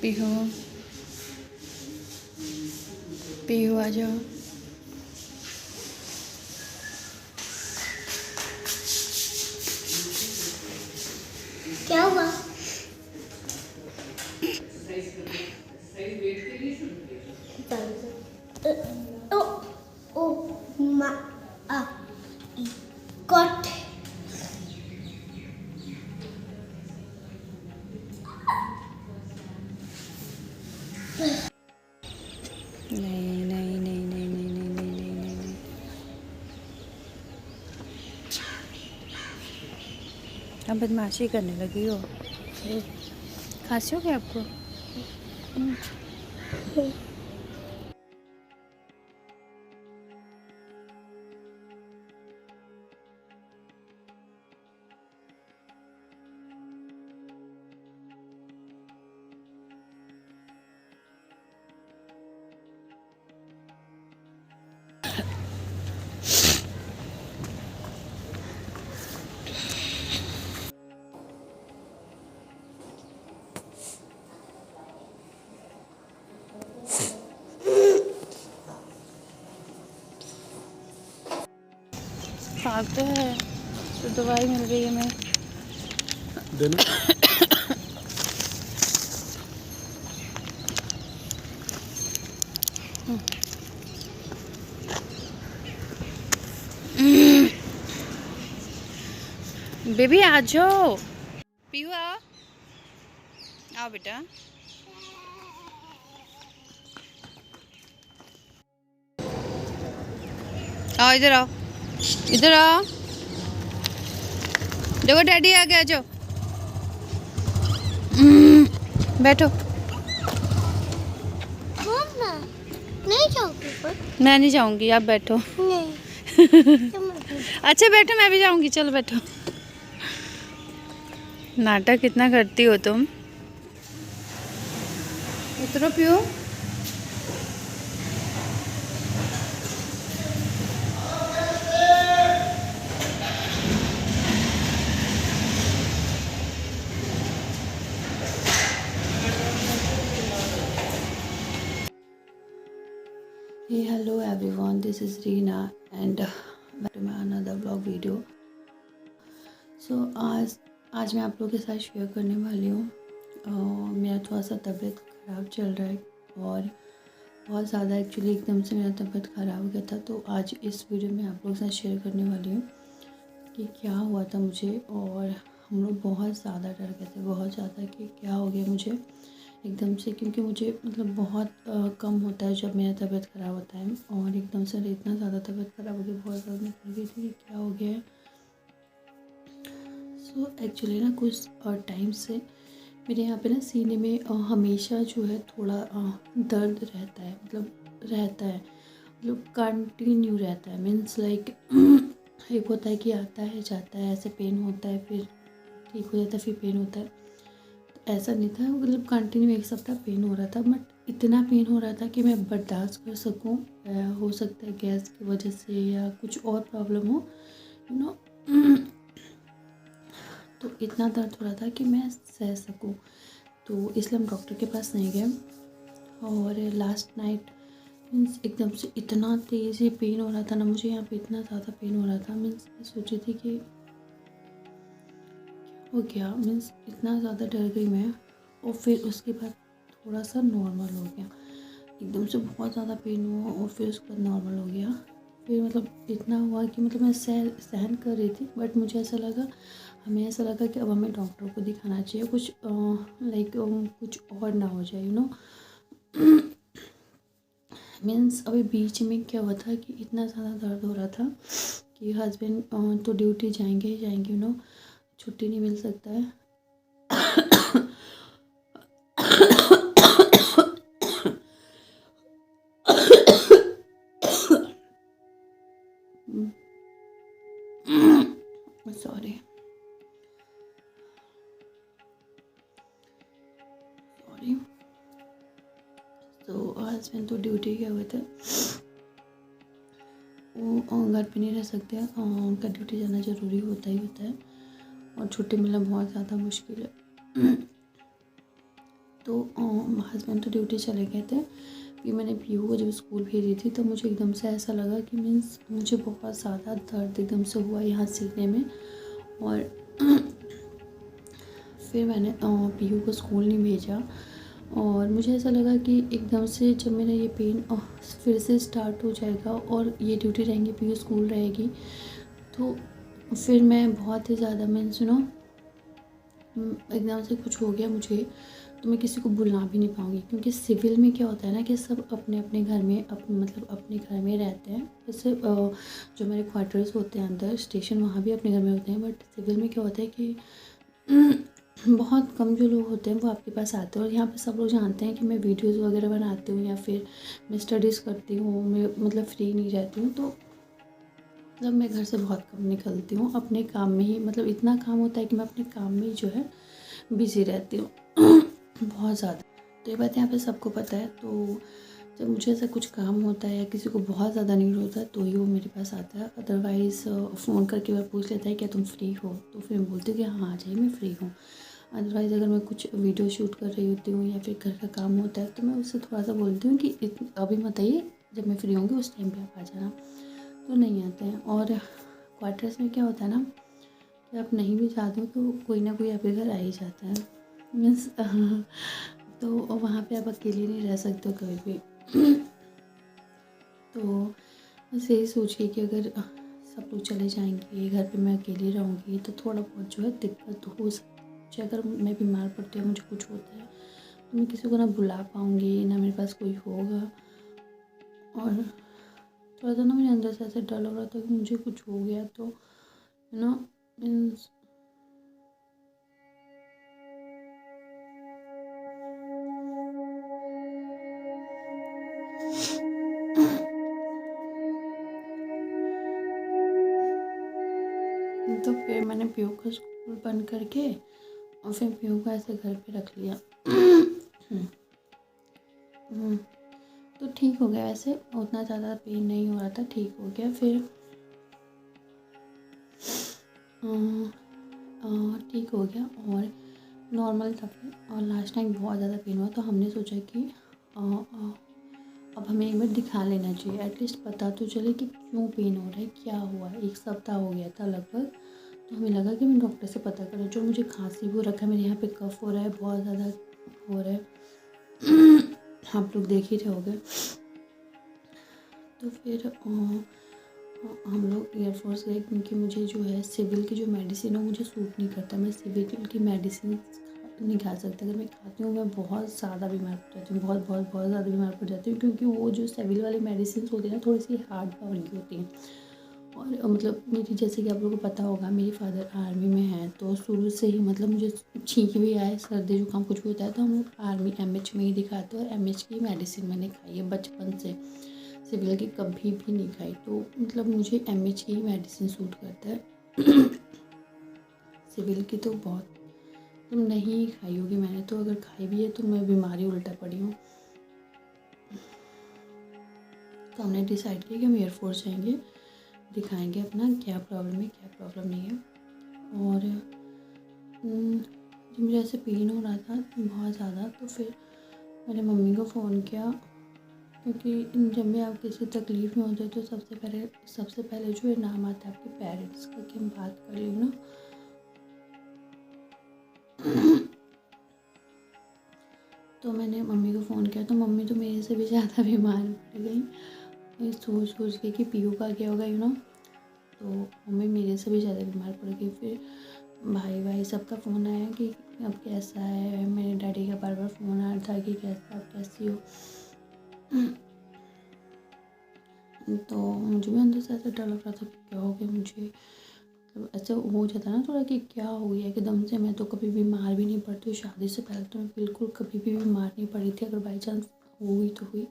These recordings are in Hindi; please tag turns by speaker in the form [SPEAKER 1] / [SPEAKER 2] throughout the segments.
[SPEAKER 1] पीहू पीहू आ जाओ।
[SPEAKER 2] क्या हुआ? ओ ओ मा आ कट
[SPEAKER 1] नहीं नहीं नहीं नहीं नहीं नहीं नहीं नहीं नहीं नहीं। अब बदमाशी करने लगी हो। खांसी हो गया आपको? खाक तो है तो दवाई मिल रही है। मैं
[SPEAKER 3] देना
[SPEAKER 1] बेबी आ जाओ। पीहू आओ, आओ बेटा। आओ इधर आओ, इधर आओ। देखो डैडी आ गया, जाओ बैठो।
[SPEAKER 2] मम्मा नहीं जाओगी पर?
[SPEAKER 1] मैं नहीं जाऊंगी, आप बैठो।
[SPEAKER 2] नहीं
[SPEAKER 1] अच्छा बैठो, मैं भी जाऊंगी, चलो बैठो। नाटक कितना करती हो तुम। उतरो पियो। Hey, hello everyone, this is Reena and back to my another vlog video. So आज मैं आप लोगों के साथ शेयर करने वाली हूँ। मेरा थोड़ा सा तबीयत ख़राब चल रहा है और बहुत ज़्यादा एक्चुअली एकदम से मेरा तबीयत ख़राब हो गया था। तो आज इस वीडियो में आप लोगों के साथ शेयर करने वाली हूँ कि क्या हुआ था मुझे। और हम लोग बहुत ज़्यादा डर गए थे, बहुत ज़्यादा, कि क्या हो गया मुझे एकदम से, क्योंकि मुझे मतलब बहुत कम होता है जब मेरा तबीयत ख़राब होता है। और एकदम से इतना ज़्यादा तबीयत ख़राब हो गई, बहुत ज़्यादा मैं डर गई थी कि क्या हो गया है। सो एक्चुअली ना कुछ टाइम से मेरे यहाँ पे ना सीने में हमेशा जो है थोड़ा दर्द रहता है, मतलब कंटिन्यू रहता है। मीन्स लाइक एक होता है कि आता है जाता है, ऐसे पेन होता है, फिर ठीक हो जाता है, फिर पेन होता है। ऐसा नहीं था, मतलब कंटिन्यू एक सप्ताह पेन हो रहा था, बट इतना पेन हो रहा था कि मैं बर्दाश्त कर सकूं। हो सकता है गैस की वजह से या कुछ और प्रॉब्लम हो, यू नो। तो इतना दर्द हो रहा था कि मैं सह सकूं, तो इसलिए हम डॉक्टर के पास नहीं गए। और लास्ट नाइट मीन्स एकदम से इतना तेज़ ही पेन हो रहा था ना मुझे, यहाँ पे इतना ज़्यादा पेन हो रहा था। मीन्स मैं सोची थी कि हो गया, मीन्स इतना ज़्यादा डर गई मैं। और फिर उसके बाद थोड़ा सा नॉर्मल हो गया, एकदम से बहुत ज़्यादा पेन हुआ और फिर उसके बाद नॉर्मल हो गया। फिर मतलब इतना हुआ कि मतलब मैं सहन कर रही थी, बट मुझे ऐसा लगा, हमें ऐसा लगा कि अब हमें डॉक्टर को दिखाना चाहिए, कुछ लाइक कुछ और ना हो जाए, यू नो। मीन्स अभी बीच में क्या हुआ था कि इतना ज़्यादा दर्द हो रहा था कि हस्बैंड तो ड्यूटी जाएंगे ही जाएंगे, यू नो, छुट्टी नहीं मिल सकता है। सॉरी तो हस्बैंड तो ड्यूटी गए हुए थे, वो घर पे नहीं रह सकते, उनका ड्यूटी जाना ज़रूरी होता ही होता है और छुट्टी मिलना बहुत ज़्यादा मुश्किल है। तो हस्बैंड तो ड्यूटी चले गए थे। फिर मैंने पीयू को जब स्कूल भेजी थी तो मुझे एकदम से ऐसा लगा कि मीन्स मुझे बहुत ज़्यादा दर्द एकदम से हुआ यहाँ सीने में। और फिर मैंने पीयू को स्कूल नहीं भेजा और मुझे ऐसा लगा कि एकदम से जब मेरा ये पेन फिर से स्टार्ट हो जाएगा और ये ड्यूटी रहेंगी, पीयू स्कूल रहेगी, तो फिर मैं बहुत ही ज़्यादा मैं सुनो एकदम से कुछ हो गया मुझे, तो मैं किसी को बुला भी नहीं पाऊँगी। क्योंकि सिविल में क्या होता है ना कि सब अपने अपने घर में मतलब अपने घर में रहते हैं। जैसे जो मेरे क्वार्टर्स होते हैं अंदर स्टेशन, वहाँ भी अपने घर में होते हैं, बट सिविल में क्या होता है कि बहुत कम जो लोग होते हैं वो आपके पास आते हैं। और यहाँ पे सब लोग जानते हैं कि मैं वीडियोस वगैरह बनाती हूँ या फिर मैं स्टडीज़ करती हूँ, मैं मतलब फ्री नहीं रहती हूँ। तो मतलब मैं घर से बहुत कम निकलती हूँ, अपने काम में ही मतलब इतना काम होता है कि मैं अपने काम में ही जो है बिज़ी रहती हूँ बहुत ज़्यादा। तो ये बात यहाँ पे सबको पता है। तो जब मुझे ऐसा कुछ काम होता है या किसी को बहुत ज़्यादा नीड होता है तो ही वो मेरे पास आता है। अदरवाइज़ फ़ोन करके वह पूछ लेता है क्या तुम फ्री हो, तो फिर मैं बोलती हूँ कि हाँ आ जाइए मैं फ्री हूँ। अदरवाइज़ अगर मैं कुछ वीडियो शूट कर रही होती हूँ या फिर घर का काम होता है तो मैं उससे थोड़ा सा बोलती हूँ कि अभी मत आइए, जब मैं फ्री होंगी उस टाइम पे आप आ जाना, तो नहीं आते हैं। और क्वार्टर्स में क्या होता है ना कि आप नहीं भी चाहते हो तो कोई ना कोई आपके घर आ ही जाता है। मीन्स तो वहाँ पे आप अकेले नहीं रह सकते हो कभी भी। तो बस यही सोचिए कि अगर सब लोग चले जाएंगे, घर पे मैं अकेली रहूँगी तो थोड़ा बहुत जो है दिक्कत हो सकती है। अगर मैं बीमार पड़ती हूँ, मुझे कुछ होता है तो मैं किसी को ना बुला पाऊँगी, ना मेरे पास कोई होगा। और थोड़ा सा ना मेरे अंदर से ऐसे डर लग रहा था कि मुझे कुछ हो गया तो यू नो मीन्स तो फिर मैंने पीयू का स्कूल बंद करके और फिर पीयू को ऐसे घर पे रख लिया। तो ठीक हो गया, वैसे उतना ज़्यादा पेन नहीं हो रहा था, ठीक हो गया। फिर ठीक हो गया और नॉर्मल था फिर। और लास्ट टाइम बहुत ज़्यादा पेन हुआ तो हमने सोचा कि अब हमें एक बार दिखा लेना चाहिए, एटलीस्ट पता तो चले कि क्यों पेन हो रहा है, क्या हुआ है। 1 सप्ताह हो गया था लगभग, तो हमें लगा कि मैं डॉक्टर से पता करूँ। जो मुझे खांसी भी हो रखा है, मेरे यहाँ पे कफ हो रहा है, बहुत ज़्यादा हो रहा है आप लोग देख ही रहे होगे। तो फिर हम लोग एयरफोर्स गए क्योंकि मुझे जो है सिविल की जो मेडिसिन है मुझे सूट नहीं करता। मैं सिविल की मेडिसिन नहीं खा सकती। अगर मैं खाती हूँ मैं बहुत ज़्यादा बीमार पड़ जाती हूँ, बहुत बहुत बहुत ज़्यादा बीमार पड़ जाती हूँ। क्योंकि वो जो सिविल वाली मेडिसिन होती है ना थोड़ी सी हार्ड पावर की होती हैं। और मतलब मेरी जैसे कि आप लोगों को पता होगा मेरी फादर आर्मी में है, तो शुरू से ही मतलब मुझे छींक भी आए, सर्दी जुकाम कुछ भी होता है तो हम लोग आर्मी एमएच में ही दिखाते हैं। और एमएच की मेडिसिन मैंने खाई है बचपन से, सिविल की कभी भी नहीं खाई। तो मतलब मुझे एमएच की ही मेडिसिन सूट करता है सिविल की तो बहुत तुम नहीं खाई होगी मैंने, तो अगर खाई भी है तो मैं बीमारी उल्टा पड़ी हूँ। तो हमने डिसाइड किया कि हम एयरफोर्स जाएंगे, दिखाएंगे अपना क्या प्रॉब्लम है क्या प्रॉब्लम नहीं है। और जब मुझे ऐसे पेन हो रहा था बहुत ज़्यादा तो फिर मैंने मम्मी को फ़ोन किया। क्योंकि जब भी आप किसी तकलीफ़ में होते हो तो सबसे पहले जो है नाम आता है आपके पेरेंट्स का कि हम बात कर ली ना। तो मैंने मम्मी को फ़ोन किया तो मम्मी तो मेरे से भी ज़्यादा बीमार पड़ गई सोच के कि पीयू का क्या होगा तो मम्मी मेरे से भी ज़्यादा बीमार पड़ गई। फिर भाई सबका फ़ोन आया कि अब कैसा है। मेरे डैडी का बार फ़ोन आ रहा था कि कैसा आप कैसी हो। तो मुझे भी अंदर से ऐसा डर लग रहा था कि क्या हो गया मुझे। मतलब ऐसे हो जाता ना थोड़ा कि क्या हो गया एकदम से। मैं तो कभी बीमार भी नहीं पड़ती हूँ, शादी से पहले तो मैं बिल्कुल कभी भी बीमार नहीं पड़ी थी। अगर बाई चांस हुई तो हुई,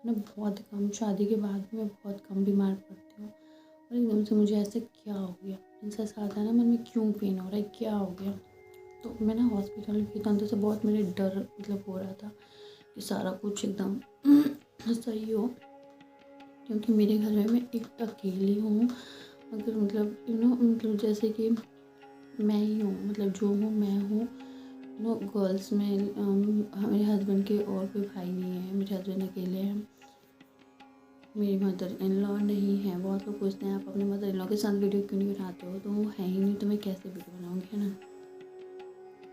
[SPEAKER 1] मैं बहुत कम, शादी के बाद मैं बहुत कम बीमार पड़ती हूँ। और एकदम से मुझे ऐसे क्या हो गया, इनसे ऐसा आता है ना मन में क्यों पेन हो रहा है क्या हो गया। तो मैं ना हॉस्पिटल गई तो अंदर से बहुत मेरे डर मतलब हो रहा था कि सारा कुछ एकदम सही हो। क्योंकि मेरे घर में मैं एक अकेली हूँ। अगर मतलब मतलब जैसे कि मैं ही हूँ, मतलब जो हूँ मैं हूँ, नो गर्ल्स में मेरे हस्बैंड के और कोई भाई नहीं है, मेरे हस्बैंड अकेले हैं। मेरी मदर इन लॉ नहीं है। बहुत लोग पूछते हैं आप अपने मदर इन लॉ के साथ वीडियो क्यों नहीं बनाते हो, तो वो है ही नहीं तो मैं कैसे वीडियो बनाऊँगी, है ना।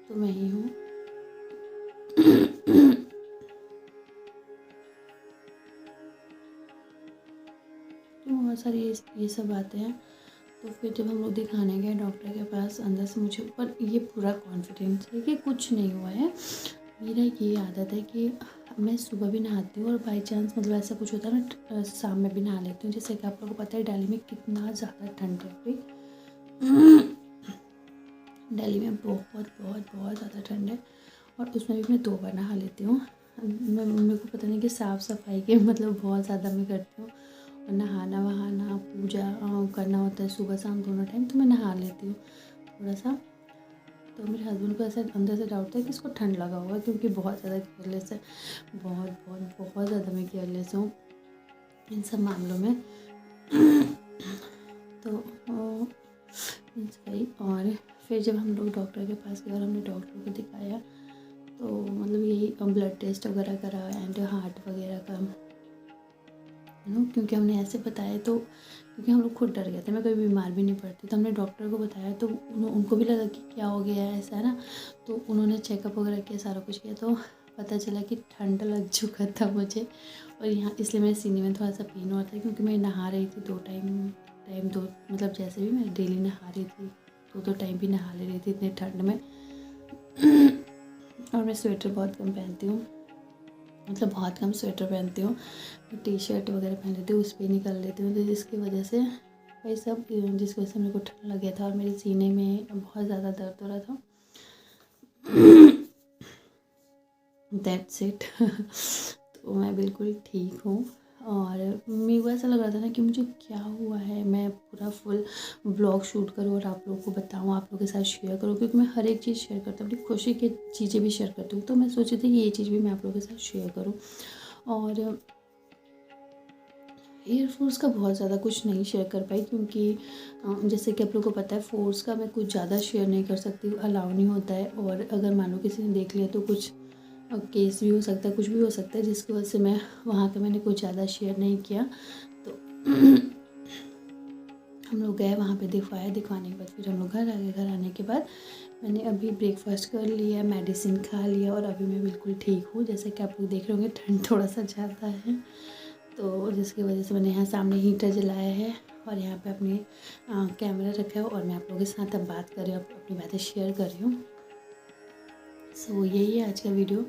[SPEAKER 1] तो मैं ही हूँ। तो बहुत सारी ये सब बातें हैं। तो फिर जब हम लोग दिखाने गए डॉक्टर के पास, अंदर से मुझे पर ये पूरा कॉन्फिडेंस है कि कुछ नहीं हुआ है। मेरा ये आदत है कि मैं सुबह भी नहाती हूँ और बाई चांस मतलब ऐसा कुछ होता है ना, शाम में भी नहा लेती हूँ। जैसे कि आप लोगों को पता है दिल्ली में कितना ज़्यादा ठंड है अभी। दिल्ली में बहुत बहुत बहुत ज़्यादा ठंड है और उसमें भी मैं 2 बार नहा लेती हूँ। मेरे को पता नहीं कि साफ़ सफाई के मतलब बहुत ज़्यादा मैं करती हूँ, और नहाना वहाना पूजा करना होता है सुबह शाम दोनों टाइम, तो मैं नहा लेती हूँ थोड़ा सा। तो मेरे हस्बैंड को ऐसा अंदर से डाउट था कि इसको ठंड लगा होगा, क्योंकि बहुत ज़्यादा केयरलेस है। बहुत बहुत बहुत ज़्यादा मैं केयरलेस हूँ इन सब मामलों में। तो भाई, और फिर जब हम लोग डॉक्टर के पास गए और हमने डॉक्टर को दिखाया, तो मतलब यही ब्लड टेस्ट वगैरह करा एंड हार्ट वगैरह का, क्योंकि हमने ऐसे बताया तो, क्योंकि हम लोग खुद डर गए थे, मैं कभी बीमार भी नहीं पड़ती, तो हमने डॉक्टर को बताया तो उनको भी लगा कि क्या हो गया है ऐसा, है ना। तो उन्होंने चेकअप वगैरह किया, सारा कुछ किया, तो पता चला कि ठंड लग चुका था मुझे। और यहाँ इसलिए मेरे सीने में थोड़ा सा पेन हुआ था, क्योंकि मैं नहा रही थी 2 टाइम दो, मतलब जैसे भी मैं डेली नहा रही थी, 2 टाइम भी नहा ले रही थी इतनी ठंड में। और मैं स्वेटर बहुत कम पहनती हूँ, मतलब बहुत कम स्वेटर पहनती हूँ। टी शर्ट वगैरह पहन लेती हूँ, उस पर निकल लेती हूँ, तो जिसकी वजह से भाई सब, जिसकी वजह से मेरे को ठंड लग गया था और मेरे सीने में बहुत ज़्यादा दर्द हो रहा था। That's it. तो मैं बिल्कुल ठीक हूँ। और मेरे को ऐसा लग रहा था ना कि मुझे क्या हुआ है, मैं पूरा फुल ब्लॉग शूट करूँ और आप लोगों को बताऊँ, आप लोगों के साथ शेयर करूँ, क्योंकि मैं हर एक चीज़ शेयर करती हूँ, अपनी खुशी की चीज़ें भी शेयर करती हूँ। तो मैं सोची थी कि ये चीज़ भी मैं आप लोगों के साथ शेयर करूँ। और एयरफोर्स का बहुत ज़्यादा कुछ नहीं शेयर कर पाई, क्योंकि जैसे कि आप लोगों को पता है फोर्स का मैं कुछ ज़्यादा शेयर नहीं कर सकती, अलाउ नहीं होता है। और अगर मानो किसी ने देख लिया तो कुछ केस भी हो सकता है, कुछ भी हो सकता है, जिसकी वजह से मैं वहाँ का मैंने कुछ ज़्यादा शेयर नहीं किया। तो हम लोग गए वहाँ पे, दिखवाने के बाद फिर हम लोग घर आ गए। घर आने के बाद मैंने अभी ब्रेकफास्ट कर लिया, मेडिसिन खा लिया और अभी मैं बिल्कुल ठीक हूँ। जैसे कि आप लोग देख रहे होंगे ठंड थोड़ा सा ज़्यादा है, तो जिसकी वजह से मैंने यहाँ सामने हीटर जलाया है और यहाँ पे अपने कैमरा रखा है और मैं आप लोगों के साथ अब बात कर रही हूँ, अपनी बातें शेयर कर रही हूँ। सो यही है आज का वीडियो।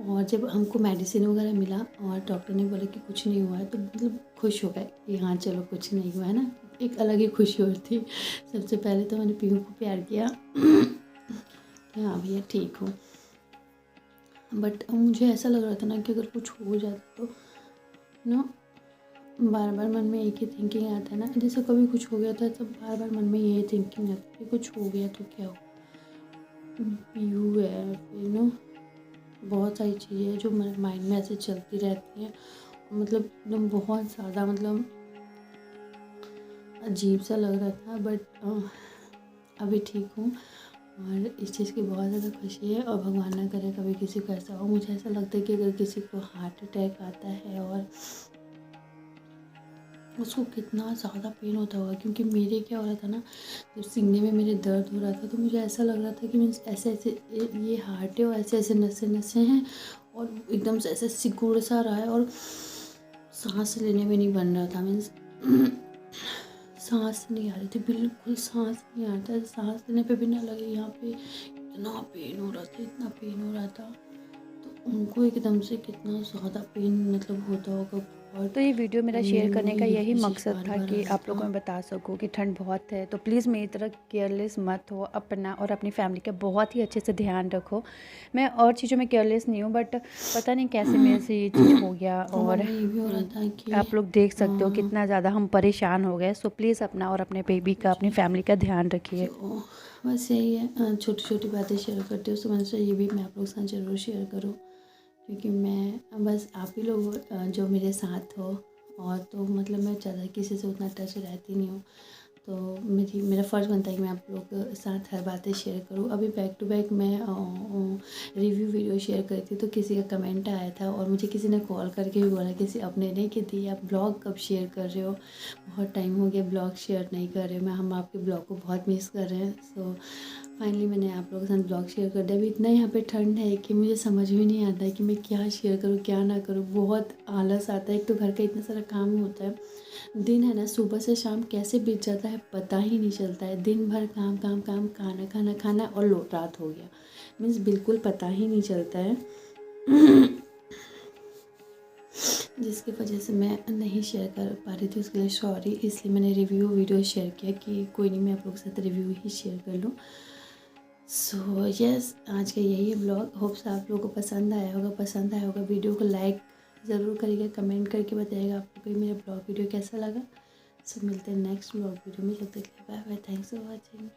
[SPEAKER 1] और जब हमको मेडिसिन वगैरह मिला और डॉक्टर ने बोला कि कुछ नहीं हुआ है, तो मतलब खुश हो गए कि हाँ चलो कुछ नहीं हुआ है ना, एक अलग ही खुशी और थी। सबसे पहले तो मैंने पीहू को प्यार किया कि हाँ भैया ठीक हूँ। बट मुझे ऐसा लग रहा था ना कि अगर कुछ हो जाता तो ना, बार बार मन में एक ही थिंकिंग आता है ना, जैसे कभी कुछ हो गया था तो बार बार मन में यही थिंकिंग आती है कि कुछ हो गया तो क्या हो। पीहू है, फिर ना बहुत सारी चीज़ें हैं जो मेरे माइंड में ऐसे चलती रहती हैं, मतलब एकदम बहुत ज़्यादा, मतलब अजीब सा लग रहा था। बट अभी ठीक हूँ और इस चीज़ की बहुत ज़्यादा खुशी है। और भगवान ना करे कभी किसी को ऐसा हो। मुझे ऐसा लगता है कि अगर किसी को हार्ट अटैक आता है और उसको कितना ज़्यादा पेन होता होगा, क्योंकि मेरे क्या हो रहा था ना, जब सीने में मेरे दर्द हो रहा था तो मुझे ऐसा लग रहा था कि मीन्स ऐसे ऐसे ये हार्ट है और ऐसे ऐसे नसें नसें हैं और एकदम से ऐसे सिकुड़ सा रहा है और सांस लेने में नहीं बन रहा था। मीन्स सांस नहीं आ रही थी, बिल्कुल सांस नहीं आ रहा था, सांस लेने पे भी ना लगे। यहाँ पे इतना पेन हो रहा था, इतना पेन हो रहा था, तो उनको एकदम से कितना ज़्यादा पेन मतलब होता होगा।
[SPEAKER 4] तो ये वीडियो मेरा शेयर करने का यही मकसद था
[SPEAKER 1] बार
[SPEAKER 4] कि
[SPEAKER 1] आ रहा
[SPEAKER 4] आप लोगों को
[SPEAKER 1] था।
[SPEAKER 4] मैं बता सकूं कि ठंड बहुत है, तो प्लीज़ मेरी तरह केयरलेस मत हो, अपना और अपनी फैमिली का बहुत ही अच्छे से ध्यान रखो। मैं और चीज़ों में केयरलेस नहीं हूँ, बट पता नहीं कैसे मेरे से ये चीज़ हो गया। और
[SPEAKER 1] ये भी हो रहा था कि
[SPEAKER 4] आप लोग देख सकते हो कितना ज़्यादा हम परेशान हो गए। सो प्लीज़ अपना और अपने बेबी का, अपनी फैमिली का ध्यान रखिए।
[SPEAKER 1] तो बस यही है, छोटी छोटी बातें शेयर करती हूँ, तो मैंने सोचा ये भी मैं आप लोगों के साथ ज़रूर शेयर करूँ, क्योंकि मैं बस आप ही लोग जो मेरे साथ हो। और तो मतलब मैं ज़्यादा किसी से उतना टच रहती नहीं हूँ, तो मेरा फ़र्ज़ बनता है कि मैं आप लोगों के साथ हर बातें शेयर करूँ। अभी बैक टू बैक मैं रिव्यू वीडियो शेयर करी थी, तो किसी का कमेंट आया था और मुझे किसी ने कॉल करके भी बोला, किसी अपने ने, कि दी आप ब्लॉग कब शेयर कर रहे हो, बहुत टाइम हो गया ब्लॉग शेयर नहीं कर रहे हो, हम आपके ब्लॉग को बहुत मिस कर रहे हैं। सो फाइनली मैंने आप लोगों के साथ ब्लॉग शेयर कर दिया। अभी इतना यहाँ पे ठंड है कि मुझे समझ में नहीं आता है कि मैं क्या शेयर करूँ क्या ना करूँ, बहुत आलस आता है। एक तो घर का इतना सारा काम होता है, दिन है ना, सुबह से शाम कैसे बीत जाता है पता ही नहीं चलता है। दिन भर काम काम काम, खाना खाना खाना और रात हो गया, मीन्स बिल्कुल पता ही नहीं चलता है। जिसकी वजह से मैं नहीं शेयर कर पा रही थी, उसके लिए सॉरी। इसलिए मैंने रिव्यू वीडियो शेयर किया कि कोई नहीं, मैं आप लोगों के साथ रिव्यू ही शेयर कर लूँ। सो यस, आज का यही है ब्लॉग। होप्स आप लोगों को पसंद आया होगा। वीडियो को लाइक ज़रूर करिएगा, कमेंट करके बताइएगा आपको कोई मेरा ब्लॉग वीडियो कैसा लगा। सो मिलते हैं नेक्स्ट ब्लॉग वीडियो में, जब तक के लिए bye bye, thanks for watching.